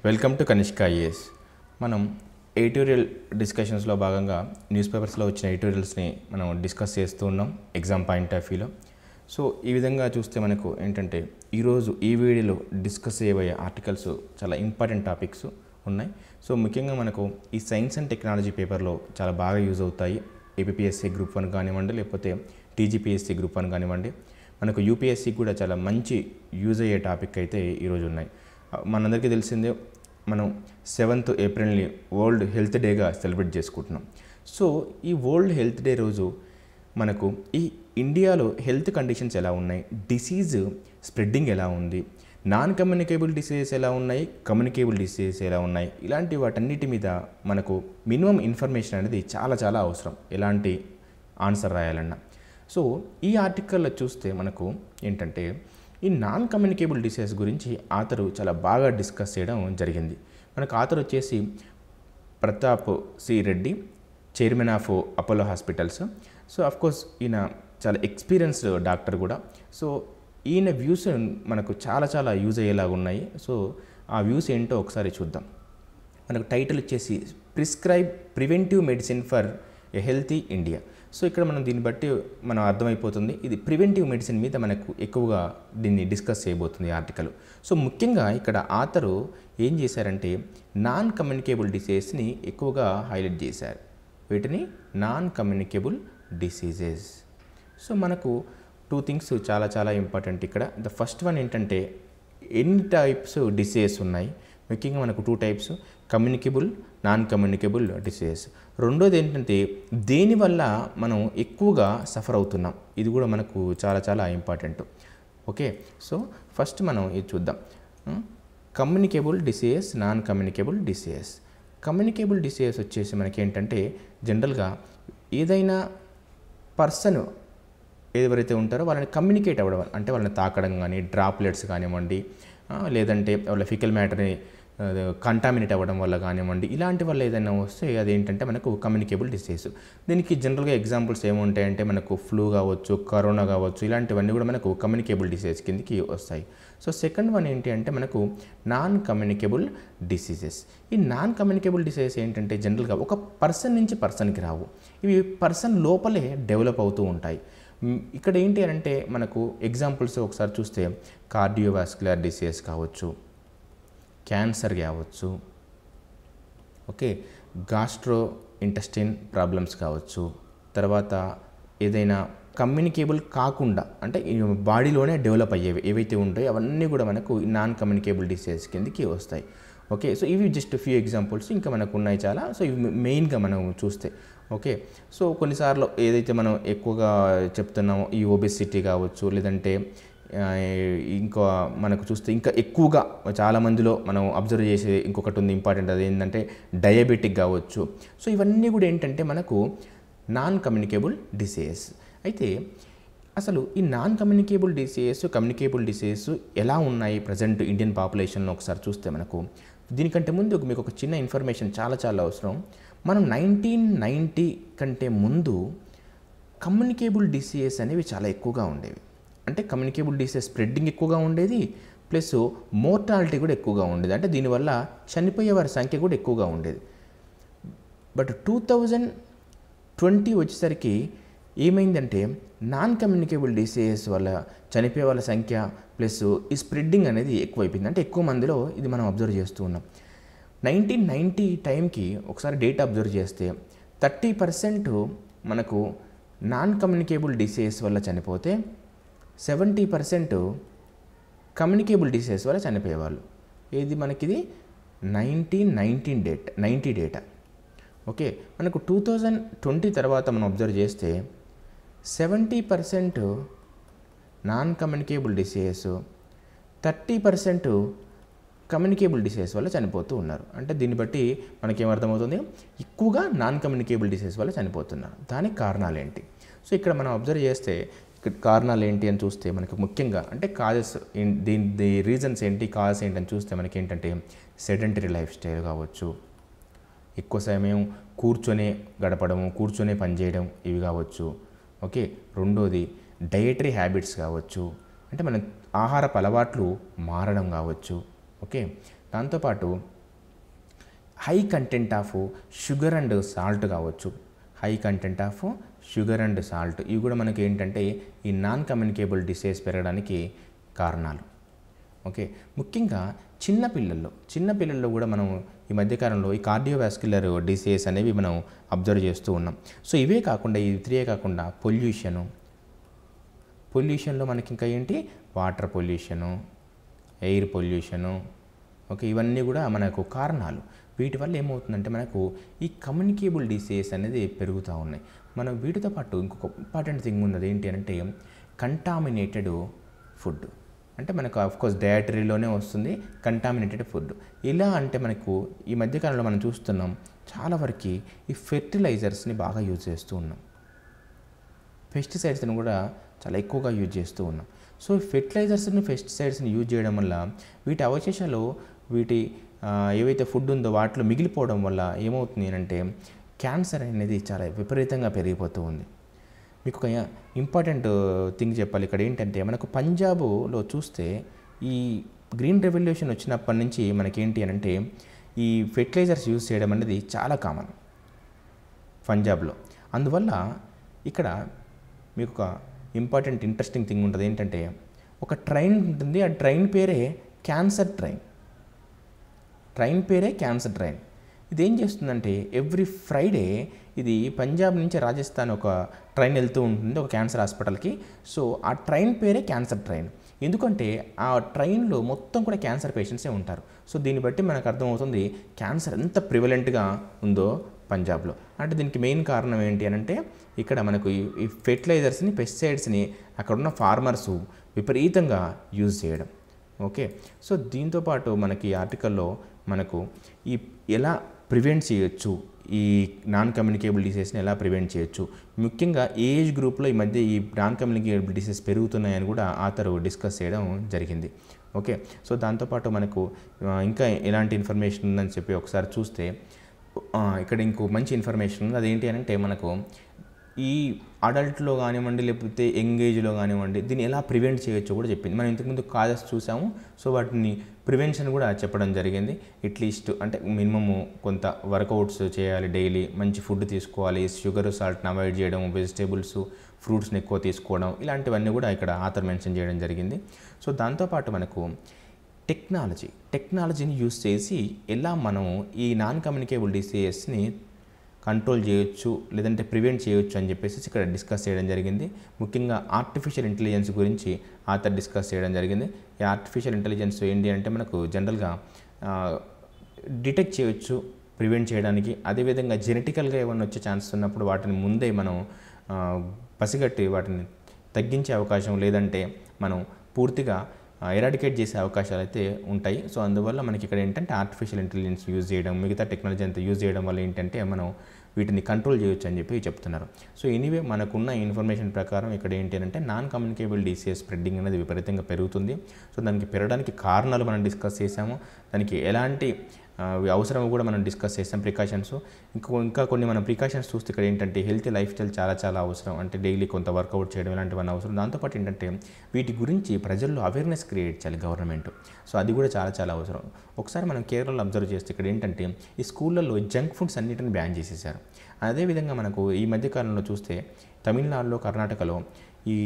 Welcome to Kanishka IAS. మనం editorial డిస్కషన్స్లో భాగంగా news పేపర్స్లో వచ్చిన ఎడిటోరియల్స్ని మనం డిస్కస్ చేస్తూ ఉన్నాం ఎగ్జామ్ పాయింట్ ఆఫ్ వ్యూలో. సో ఈ విధంగా చూస్తే మనకు ఏంటంటే ఈరోజు ఈ వీడియోలో డిస్కస్ చేయబోయే ఆర్టికల్స్ చాలా ఇంపార్టెంట్ టాపిక్స్ ఉన్నాయి. సో ముఖ్యంగా మనకు ఈ సైన్స్ అండ్ టెక్నాలజీ పేపర్లో చాలా బాగా యూజ్ అవుతాయి. ఏపీఎస్సీ గ్రూప్ 1 కానివ్వండి, లేకపోతే టీజీపీఎస్సీ గ్రూప్ 1 కానివ్వండి, మనకు యూపీఎస్సీ కూడా చాలా మంచి యూజ్ అయ్యే టాపిక్ అయితే ఈరోజు ఉన్నాయి. మనందరికీ తెలిసిందే, మనం 7th ఏప్రిల్ని వరల్డ్ హెల్త్ డేగా సెలబ్రేట్ చేసుకుంటున్నాం. సో ఈ వరల్డ్ హెల్త్ డే రోజు మనకు ఈ ఇండియాలో హెల్త్ కండిషన్స్ ఎలా ఉన్నాయి, డిసీజ్ స్ప్రెడ్డింగ్ ఎలా ఉంది, నాన్ కమ్యూనికేబుల్ డిసీజెస్ ఎలా ఉన్నాయి, కమ్యూనికేబుల్ డిసీజెస్ ఎలా ఉన్నాయి, ఇలాంటి వాటన్నిటి మీద మనకు మినిమం ఇన్ఫర్మేషన్ అనేది చాలా చాలా అవసరం ఎలాంటి ఆన్సర్ రాయాలన్నా. సో ఈ ఆర్టికల్లో చూస్తే మనకు ఏంటంటే ఈ నాన్ కమ్యూనికేబుల్ డిసీజెస్ గురించి ఆథరు చాలా బాగా డిస్కస్ చేయడం జరిగింది. మనకు ఆథర్ వచ్చేసి Pratap C Reddy, chairman of Apollo Hospitals. So of course ఈయన చాలా ఎక్స్పీరియన్స్డ్ డాక్టర్ కూడా. సో ఈయన వ్యూస్ మనకు చాలా చాలా యూజ్ అయ్యేలాగా ఉన్నాయి. సో ఆ వ్యూస్ ఏంటో ఒకసారి చూద్దాం. మనకు టైటిల్ వచ్చేసి prescribe preventive medicine for a healthy India. So ఇక్కడ మనం దీన్ని బట్టి మనం అర్థమైపోతుంది ఇది ప్రివెంటివ్ మెడిసిన్ మీద మనకు ఎక్కువగా దీన్ని డిస్కస్ చేయబోతుంది ఆర్టికల్. సో ముఖ్యంగా ఇక్కడ ఆథరు ఏం చేశారంటే నాన్ కమ్యూనికేబుల్ డిసీజెస్ని ఎక్కువగా హైలైట్ చేశారు. వీటిని నాన్ కమ్యూనికేబుల్ డిసీజెస్. సో మనకు 2 థింగ్స్ చాలా చాలా ఇంపార్టెంట్ ఇక్కడ. ద ఫస్ట్ వన్ ఏంటంటే ఎన్ని టైప్స్ డిసీజెస్ ఉన్నాయి. ముఖ్యంగా మనకు 2 types, communicable, non communicable diseases. రెండోది ఏంటంటే దేనివల్ల మనం ఎక్కువగా సఫర్ అవుతున్నాం, ఇది కూడా మనకు చాలా చాలా ఇంపార్టెంట్. ఓకే, సో ఫస్ట్ మనం ఇది చూద్దాం. Communicable diseases, non communicable diseases. Communicable diseases వచ్చేసి మనకి ఏంటంటే జనరల్గా ఏదైనా పర్సన్ ఎవరైతే ఉంటారో వాళ్ళని కమ్యూనికేట్ అవ్వడం, అంటే వాళ్ళని తాకడం కానీ, డ్రాప్లెట్స్ కానివ్వండి, లేదంటే వాళ్ళ ఫికల్ మ్యాటర్ని కంటామినేట్ అవ్వడం వల్ల కానివ్వండి, ఇలాంటి వల్ల ఏదైనా వస్తే అదేంటంటే మనకు కమ్యూనికేబుల్ డిసీజ్. దీనికి జనరల్గా ఎగ్జాంపుల్స్ ఏముంటాయంటే మనకు ఫ్లూ కావచ్చు, కరోనా కావచ్చు, ఇలాంటివన్నీ కూడా మనకు కమ్యూనికేబుల్ డిసీజ్ కిందకి వస్తాయి. సో సెకండ్ వన్ ఏంటి అంటే మనకు నాన్ కమ్యూనికేబుల్ డిసీజెస్. ఈ నాన్ కమ్యూనికేబుల్ డిసీజెస్ ఏంటంటే జనరల్గా ఒక పర్సన్ నుంచి పర్సన్కి రావు, ఇవి పర్సన్ లోపలే డెవలప్ అవుతూ ఉంటాయి. ఇక్కడ ఏంటి అంటే మనకు ఎగ్జాంపుల్స్ ఒకసారి చూస్తే కార్డియోవాస్కులర్ డిసీజెస్ కావచ్చు, క్యాన్సర్ కావచ్చు, ఓకే, గాస్ట్రో ఇంటెస్టైన్ ప్రాబ్లమ్స్ కావచ్చు, తర్వాత ఏదైనా కమ్యూనికేబుల్ కాకుండా అంటే బాడీలోనే డెవలప్ అయ్యేవి ఏవైతే ఉంటాయో అవన్నీ కూడా మనకు నాన్ కమ్యూనికేబుల్ డిసీజెస్ కిందకి వస్తాయి. ఓకే, సో ఇవి జస్ట్ ఫ్యూ ఎగ్జాంపుల్స్, ఇంకా మనకు ఉన్నాయి చాలా. సో ఇవి మెయిన్గా మనం చూస్తే ఓకే. సో కొన్నిసార్లు ఏదైతే మనం ఎక్కువగా చెప్తున్నామో ఈ ఒబెసిటీ కావచ్చు, లేదంటే ఇంకా మనకు చూస్తే ఇంకా ఎక్కువగా చాలామందిలో మనం అబ్జర్వ్ చేసే ఇంకొకటి ఉంది ఇంపార్టెంట్, అది ఏంటంటే డయాబెటిక్ కావచ్చు. సో ఇవన్నీ కూడా ఏంటంటే మనకు నాన్ కమ్యూనికేబుల్ డిసీజెస్. అయితే అసలు ఈ non communicable diseases, communicable diseases ఎలా ఉన్నాయి ప్రజెంట్ ఇండియన్ పాపులేషన్లో ఒకసారి చూస్తే మనకు దీనికంటే ముందు మీకు ఒక చిన్న ఇన్ఫర్మేషన్ చాలా చాలా అవసరం. మనం 1990 కంటే ముందు కమ్యూనికేబుల్ డిసీజెస్ అనేవి చాలా ఎక్కువగా ఉండేవి. అంటే కమ్యూనికేబుల్ డిసీజ్ స్ప్రెడ్డింగ్ ఎక్కువగా ఉండేది, ప్లస్ మోర్టాలిటీ కూడా ఎక్కువగా ఉండేది. అంటే దీనివల్ల చనిపోయే వారి సంఖ్య కూడా ఎక్కువగా ఉండేది. బట్ 2020 వచ్చేసరికి ఏమైందంటే నాన్ కమ్యూనికేబుల్ డిసీజెస్ వల్ల చనిపోయే వాళ్ళ సంఖ్య ప్లస్ ఈ స్ప్రెడ్డింగ్ అనేది ఎక్కువైపోయింది. అంటే ఎక్కువ మందిలో ఇది మనం అబ్జర్వ్ చేస్తూ ఉన్నాం. 1990 టైంకి ఒకసారి డేటా అబ్జర్వ్ చేస్తే 30% మనకు నాన్ కమ్యూనికేబుల్ డిసీజెస్ వల్ల చనిపోతే 70% కమ్యూనికేబుల్ డిసీజెస్ వల్ల చనిపోయేవాళ్ళు. ఏది మనకిది 1990 డేటా. ఓకే, మనకు 2020 తర్వాత మనం అబ్జర్వ్ చేస్తే 70% non communicable diseases, 30% communicable diseases వల్ల చనిపోతూ ఉన్నారు. అంటే దీన్ని బట్టి మనకేమర్థమవుతుంది, ఎక్కువగా నాన్ కమ్యూనికేబుల్ డిసీజెస్ వల్ల చనిపోతున్నారు. దానికి కారణాలు ఏంటి? సో ఇక్కడ మనం అబ్జర్వ్ చేస్తే ఇక్కడ కారణాలు ఏంటి అని చూస్తే మనకు ముఖ్యంగా అంటే కాజెస్, దీని రీజన్స్ ఏంటి, కాజెస్ ఏంటి అని చూస్తే మనకి ఏంటంటే సెడెంటరీ లైఫ్ స్టైల్ కావచ్చు, ఎక్కువ సమయం కూర్చొనే గడపడము, కూర్చొనే పనిచేయడం, ఇవి కావచ్చు. ఓకే, రెండోది డయటరీ హ్యాబిట్స్ కావచ్చు, అంటే మన ఆహారపు అలవాట్లు మారడం కావచ్చు. ఓకే, దాంతోపాటు high content of sugar and salt కావచ్చు, high content of sugar and salt, ఇవి కూడా మనకి ఏంటంటే ఈ నాన్ కమ్యూనికేబుల్ డిసీజ్ పెరగడానికి కారణాలు. ఓకే, ముఖ్యంగా చిన్నపిల్లల్లో కూడా మనం ఈ మధ్యకాలంలో ఈ కార్డియోవాస్క్యులర్ డిసీజ్ అనేవి మనం అబ్జర్వ్ చేస్తూ ఉన్నాం. సో ఇవే కాకుండా, ఈ 3 కాకుండా పొల్యూషన్లో మనకి ఇంకా ఏంటి, water pollution, air pollution, okay, ఇవన్నీ కూడా మనకు కారణాలు. వీటి వల్ల ఏమవుతుందంటే మనకు ఈ కమ్యూనికేబుల్ డిసీజ్ అనేది పెరుగుతూ ఉన్నాయి. మనం వీటితో పాటు ఇంకొక ఇంపార్టెంట్ థింగ్ ఉన్నది ఏంటి అంటే కంటామినేటెడ్ ఫుడ్. అంటే మనకు ఆఫ్కోర్స్ డయటరీలోనే వస్తుంది కంటామినేటెడ్ ఫుడ్. ఇలా అంటే మనకు ఈ మధ్యకాలంలో మనం చూస్తున్నాం చాలా వరకు ఈ ఫెర్టిలైజర్స్ని బాగా యూజ్ చేస్తూ ఉన్నాం, పెస్టిసైడ్స్ని కూడా చాలా ఎక్కువగా యూజ్ చేస్తూ ఉన్నాం. సో ఫెర్టిలైజర్స్ని పెస్టిసైడ్స్ని యూజ్ చేయడం వల్ల వీటి అవశేషాలు, వీటి ఏవైతే ఫుడ్ ఉందో వాటిలో మిగిలిపోవడం వల్ల ఏమవుతుంది అంటే క్యాన్సర్ అనేది చాలా విపరీతంగా పెరిగిపోతూ ఉంది. మీకు ఒక ఇంపార్టెంట్ థింగ్ చెప్పాలి ఇక్కడ ఏంటంటే, మనకు పంజాబ్లో చూస్తే ఈ గ్రీన్ రెవల్యూషన్ వచ్చినప్పటి నుంచి మనకేంటి అని అంటే ఈ ఫెర్టిలైజర్స్ యూజ్ చేయడం అనేది చాలా కామన్ పంజాబ్లో. అందువల్ల ఇక్కడ మీకు ఒక ఇంపార్టెంట్ ఇంట్రెస్టింగ్ థింగ్ ఉంటుంది ఏంటంటే, ఒక ట్రైన్ ఉంటుంది, ఆ ట్రైన్ పేరే క్యాన్సర్ ట్రైన్. ఇదేం చేస్తుందంటే ఎవ్రీ ఫ్రైడే ఇది పంజాబ్ నుంచి రాజస్థాన్ ఒక ట్రైన్ వెళ్తూ ఉంటుంది ఒక క్యాన్సర్ హాస్పిటల్కి. సో ఆ ట్రైన్ పేరే క్యాన్సర్ ట్రైన్, ఎందుకంటే ఆ ట్రైన్లో మొత్తం కూడా క్యాన్సర్ పేషెంట్సే ఉంటారు. సో దీన్ని బట్టి మనకు అర్థమవుతుంది క్యాన్సర్ ఎంత ప్రివలెంట్గా ఉందో పంజాబ్లో. అంటే దీనికి మెయిన్ కారణం ఏంటి అని అంటే ఇక్కడ మనకు ఈ ఫెర్టిలైజర్స్ని, పెస్టిసైడ్స్ని అక్కడున్న ఫార్మర్స్ విపరీతంగా యూజ్ చేయడం. ఓకే, సో దీంతోపాటు మనకి ఆర్టికల్లో మనకు ఈ ఎలా ప్రివెంట్ చేయొచ్చు, ఈ నాన్ కమ్యూనికేబుల్ డిసీజ్ని ఎలా ప్రివెంట్ చేయొచ్చు, ముఖ్యంగా ఏజ్ గ్రూప్లో ఈ మధ్య ఈ నాన్ కమ్యూనికేబుల్ డిసీజ్ పెరుగుతున్నాయని కూడా ఆథర్ డిస్కస్ చేయడం జరిగింది. ఓకే, సో దాంతోపాటు మనకు ఇంకా ఎలాంటి ఇన్ఫర్మేషన్ ఉందని చెప్పి ఒకసారి చూస్తే ఇక్కడ ఇంకో మంచి ఇన్ఫర్మేషన్ ఉంది. అదేంటి అని అంటే మనకు ఈ అడల్ట్లో కానివ్వండి లేకపోతే యంగ్ ఏజ్లో కానివ్వండి దీన్ని ఎలా ప్రివెంట్ చేయొచ్చో కూడా చెప్పింది. మనం ఇంతకుముందు కాజెస్ చూసాము, సో వాటిని ప్రివెన్షన్ కూడా చెప్పడం జరిగింది. అట్లీస్ట్ అంటే మినిమము కొంత వర్కౌట్స్ చేయాలి, డైలీ మంచి ఫుడ్ తీసుకోవాలి, షుగర్ సాల్ట్ని అవాయిడ్ చేయడం, వెజిటేబుల్స్ ఫ్రూట్స్ని ఎక్కువ తీసుకోవడం, ఇలాంటివన్నీ కూడా ఇక్కడ ఆథర్ మెన్షన్ చేయడం జరిగింది. సో దాంతోపాటు మనకు టెక్నాలజీని యూస్ చేసి ఎలా మనము ఈ నాన్ కమ్యూనికేబుల్ డిసీజెస్ని కంట్రోల్ చేయొచ్చు లేదంటే ప్రివెంట్ చేయొచ్చు అని చెప్పేసి ఇక్కడ డిస్కస్ చేయడం జరిగింది. ముఖ్యంగా ఆర్టిఫిషియల్ ఇంటెలిజెన్స్ గురించి ఆథర్ డిస్కస్ చేయడం జరిగింది. ఈ ఆర్టిఫిషియల్ ఇంటెలిజెన్స్ ఏంటి అంటే మనకు జనరల్గా డిటెక్ట్ చేయొచ్చు ప్రివెంట్ చేయడానికి, అదేవిధంగా జెనెటికల్గా ఏమైనా వచ్చే ఛాన్సెస్ ఉన్నప్పుడు వాటిని ముందే మనం పసిగట్టి వాటిని తగ్గించే అవకాశం, లేదంటే మనం పూర్తిగా ఎరాడికేట్ చేసే అవకాశాలు అయితే ఉంటాయి. సో అందువల్ల మనకి ఇక్కడ ఏంటంటే ఆర్టిఫిషియల్ ఇంటెలిజెన్స్ యూజ్ చేయడం, మిగతా టెక్నాలజీ అంతా యూజ్ చేయడం వల్ల ఏంటంటే మనం వీటిని కంట్రోల్ చేయొచ్చు అని చెప్పి చెప్తున్నారు. సో ఎనీవే మనకున్న ఇన్ఫర్మేషన్ ప్రకారం ఇక్కడ ఏంటి అంటే నాన్ కమ్యూనికేబుల్ డిసీజ్ స్ప్రెడ్డింగ్ అనేది విపరీతంగా పెరుగుతుంది. సో దానికి పెరగడానికి కారణాలు మనం డిస్కస్ చేసాము, దానికి ఎలాంటి అవసరం కూడా మనం డిస్కస్ చేస్తాం, ప్రికాషన్స్. ఇంకా కొన్ని మనం ప్రికాషన్స్ చూస్తే ఇక్కడ ఏంటంటే హెల్తీ లైఫ్ స్టైల్ చాలా అవసరం, అంటే డైలీ కొంత వర్కౌట్ చేయడం ఇలాంటివన్నీ అవసరం. దాంతోపాటు ఏంటంటే వీటి గురించి ప్రజల్లో అవేర్నెస్ క్రియేట్ చేయాలి గవర్నమెంట్. సో అది కూడా చాలా అవసరం. ఒకసారి మనం కేరళలో అబ్జర్వ్ చేస్తే ఇక్కడ ఏంటంటే ఈ స్కూళ్ళల్లో జంక్ ఫుడ్స్ అన్నిటిని బ్యాన్ చేసేసారు. అదేవిధంగా మనకు ఈ మధ్యకాలంలో చూస్తే తమిళనాడులో, కర్ణాటకలో ఈ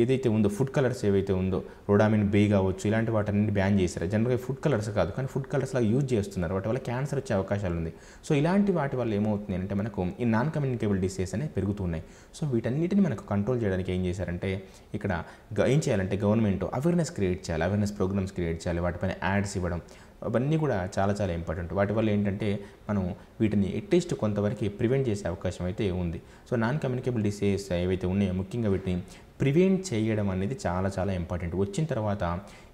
ఏదైతే ఉందో ఫుడ్ కలర్స్ ఏవైతే ఉందో రోడామిన్ బే కావచ్చు ఇలాంటి వాటిని బ్యాన్ చేశారు. జనరల్గా ఫుడ్ కలర్స్ కాదు కానీ ఫుడ్ కలర్స్లా యూజ్ చేస్తున్నారు, వాటి వల్ల క్యాన్సర్ వచ్చే అవకాశాలు ఉంది. సో ఇలాంటి వాటి వల్ల ఏమవుతుంది అంటే మనకు ఈ నాన్ కమ్యూనికేబుల్ డిసీజెస్ అనేవి పెరుగుతున్నాయి. సో వీటన్నిటిని మనకు కంట్రోల్ చేయడానికి ఏం చేశారంటే ఇక్కడ ఏం చేయాలంటే గవర్నమెంట్ అవేర్నెస్ క్రియేట్ చేయాలి, అవేర్నెస్ ప్రోగ్రామ్స్ క్రియేట్ చేయాలి, వాటిపైన యాడ్స్ ఇవ్వడం, అవన్నీ కూడా చాలా ఇంపార్టెంట్. వాటి వల్ల ఏంటంటే మనం వీటిని అట్లీస్ట్ కొంతవరకు ప్రివెంట్ చేసే అవకాశం అయితే ఉంది. సో నాన్ కమ్యూనికేబుల్ డిసీజెస్ ఏవైతే ఉన్నాయో ముఖ్యంగా వీటిని ప్రివెంట్ చేయడం అనేది చాలా ఇంపార్టెంట్. వచ్చిన తర్వాత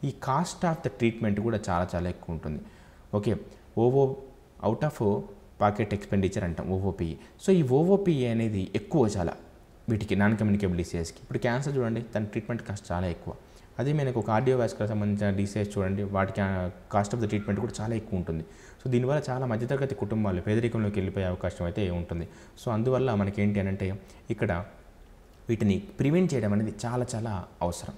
ఈ కాస్ట్ ఆఫ్ ద ట్రీట్మెంట్ కూడా చాలా ఎక్కువ ఉంటుంది. Okay, out of pocket expenditure అంటాం ఓఓపిఈ. సో ఈ ఓఓపిఈ అనేది ఎక్కువ చాలా వీటికి నాన్ కమ్యూనికేబుల్ డిసీజెస్కి. ఇప్పుడు క్యాన్సర్ చూడండి, దాని ట్రీట్మెంట్ కాస్ట్ చాలా ఎక్కువ. అదే మనకు కార్డియోవాస్కులర్ సంబంధించిన డిసీజ్ చూడండి, వాటికి కాస్ట్ ఆఫ్ ద ట్రీట్మెంట్ కూడా చాలా ఎక్కువ ఉంటుంది. సో దీనివల్ల చాలా మధ్యతరగతి కుటుంబాలు పేదరికంలోకి వెళ్ళిపోయే అవకాశం అయితే ఉంటుంది. సో అందువల్ల మనకి ఏంటి అని అంటే ఇక్కడ వీటిని ప్రివెంట్ చేయడం అనేది చాలా అవసరం.